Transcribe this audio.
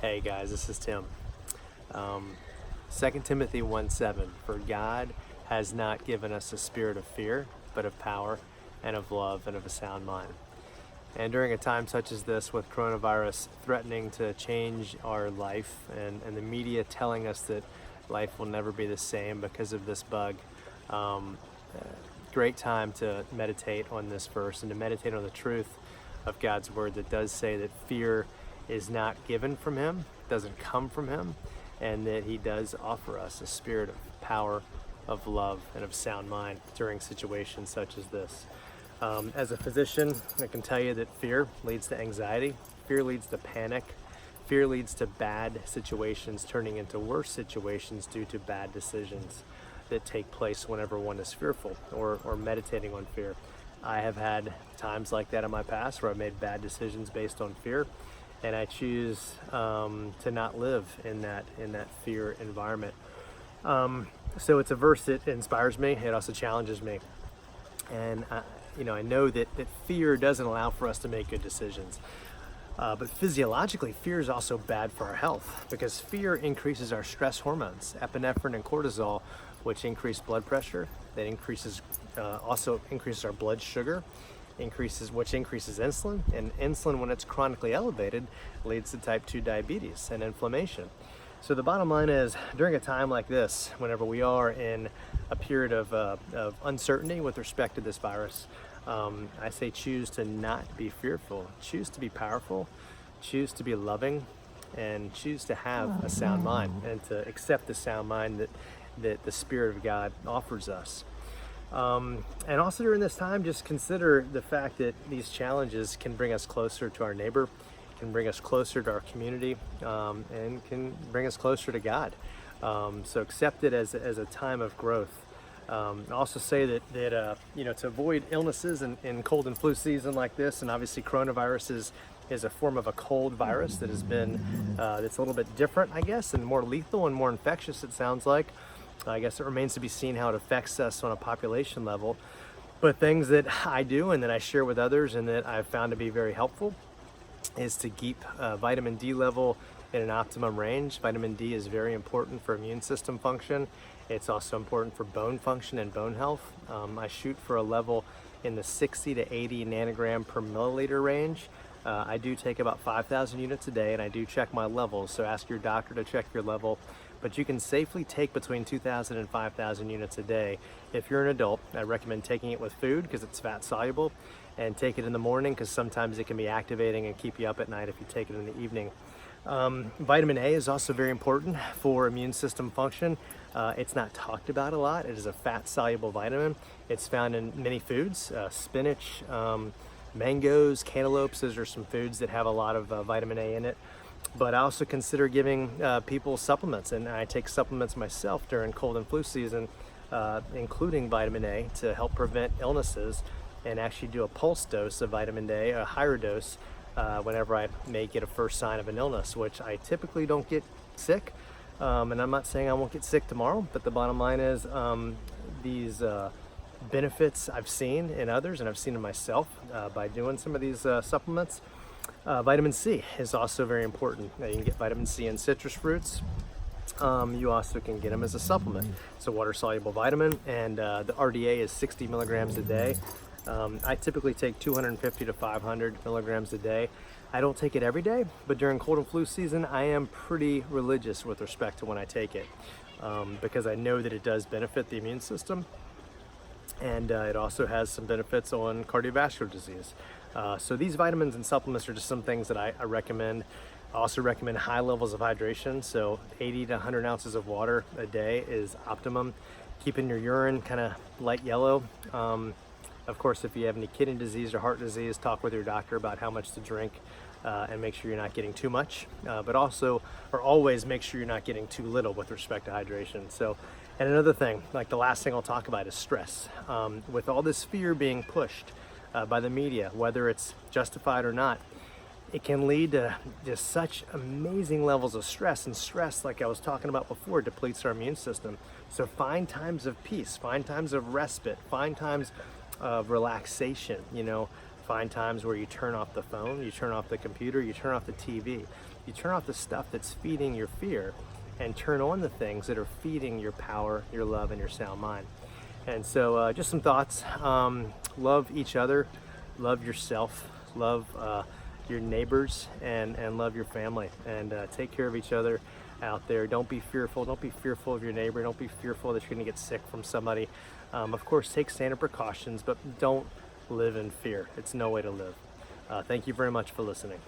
Hey guys, this is Tim. 2 Timothy 1:7, for God has not given us a spirit of fear, but of power and of love and of a sound mind. And during a time such as this, with coronavirus threatening to change our life and the media telling us that life will never be the same because of this bug, great time to meditate on this verse and to meditate on the truth of God's word that does say that fear is not given from him, doesn't come from him, and that he does offer us a spirit of power, of love, and of sound mind during situations such as this. As a physician, I can tell you that fear leads to anxiety, fear leads to panic, fear leads to bad situations turning into worse situations due to bad decisions that take place whenever one is fearful or meditating on fear. I have had times like that in my past where I've made bad decisions based on fear, and I choose to not live in that fear environment. So it's a verse that inspires me. It also challenges me, and I know that fear doesn't allow for us to make good decisions. But physiologically, fear is also bad for our health because fear increases our stress hormones, epinephrine and cortisol, which increase blood pressure. That also increases our blood sugar, which increases insulin, and insulin, when it's chronically elevated, leads to type 2 diabetes and inflammation. So the bottom line is, during a time like this, whenever we are in a period of uncertainty with respect to this virus, I say choose to not be fearful, choose to be powerful, choose to be loving, and choose to have a sound mind and to accept the sound mind that the Spirit of God offers us. And also during this time, just consider the fact that these challenges can bring us closer to our neighbor, can bring us closer to our community, and can bring us closer to God. So accept it as a time of growth. Also say that to avoid illnesses in cold and flu season like this, and obviously coronavirus is a form of a cold virus that has been that's a little bit different, I guess, and more lethal and more infectious, it sounds like. I guess it remains to be seen how it affects us on a population level. But things that I do and that I share with others and that I've found to be very helpful is to keep vitamin D level in an optimum range. Vitamin D is very important for immune system function. It's also important for bone function and bone health. I shoot for a level in the 60 to 80 nanogram per milliliter range. I do take about 5,000 units a day, and I do check my levels, so ask your doctor to check your level. But you can safely take between 2,000 and 5,000 units a day. If you're an adult, I recommend taking it with food because it's fat soluble, and take it in the morning because sometimes it can be activating and keep you up at night if you take it in the evening. Vitamin A is also very important for immune system function. It's not talked about a lot. It is a fat soluble vitamin. It's found in many foods, spinach, mangoes, cantaloupes. Those are some foods that have a lot of vitamin A in it. But I also consider giving people supplements, and I take supplements myself during cold and flu season, including vitamin A, to help prevent illnesses, and actually do a pulse dose of vitamin A, a higher dose, whenever I may get a first sign of an illness, which I typically don't get sick. And I'm not saying I won't get sick tomorrow, but the bottom line is these benefits I've seen in others and I've seen in myself by doing some of these supplements. Vitamin C is also very important. You can get vitamin C in citrus fruits. You also can get them as a supplement. It's a water-soluble vitamin, and the RDA is 60 milligrams a day. I typically take 250 to 500 milligrams a day. I don't take it every day, but during cold and flu season, I am pretty religious with respect to when I take it, because I know that it does benefit the immune system, and it also has some benefits on cardiovascular disease. So these vitamins and supplements are just some things that I recommend. I also recommend high levels of hydration, so 80 to 100 ounces of water a day is optimum. Keeping your urine kind of light yellow. Of course, if you have any kidney disease or heart disease, talk with your doctor about how much to drink and make sure you're not getting too much, but also, or always make sure you're not getting too little with respect to hydration. So, and another thing, like the last thing I'll talk about is stress. With all this fear being pushed by the media, whether it's justified or not, it can lead to just such amazing levels of stress, and stress, like I was talking about before, depletes our immune system. So find times of peace, find times of respite, find times of relaxation, Find times where you turn off the phone, you turn off the computer, you turn off the TV, you turn off the stuff that's feeding your fear, and turn on the things that are feeding your power, your love, and your sound mind. And so just some thoughts. Love each other, love yourself, love your neighbors, and love your family, and take care of each other out there. Don't be fearful. Don't be fearful of your neighbor. Don't be fearful that you're going to get sick from somebody. Of course, take standard precautions, but don't live in fear. It's no way to live. Thank you very much for listening.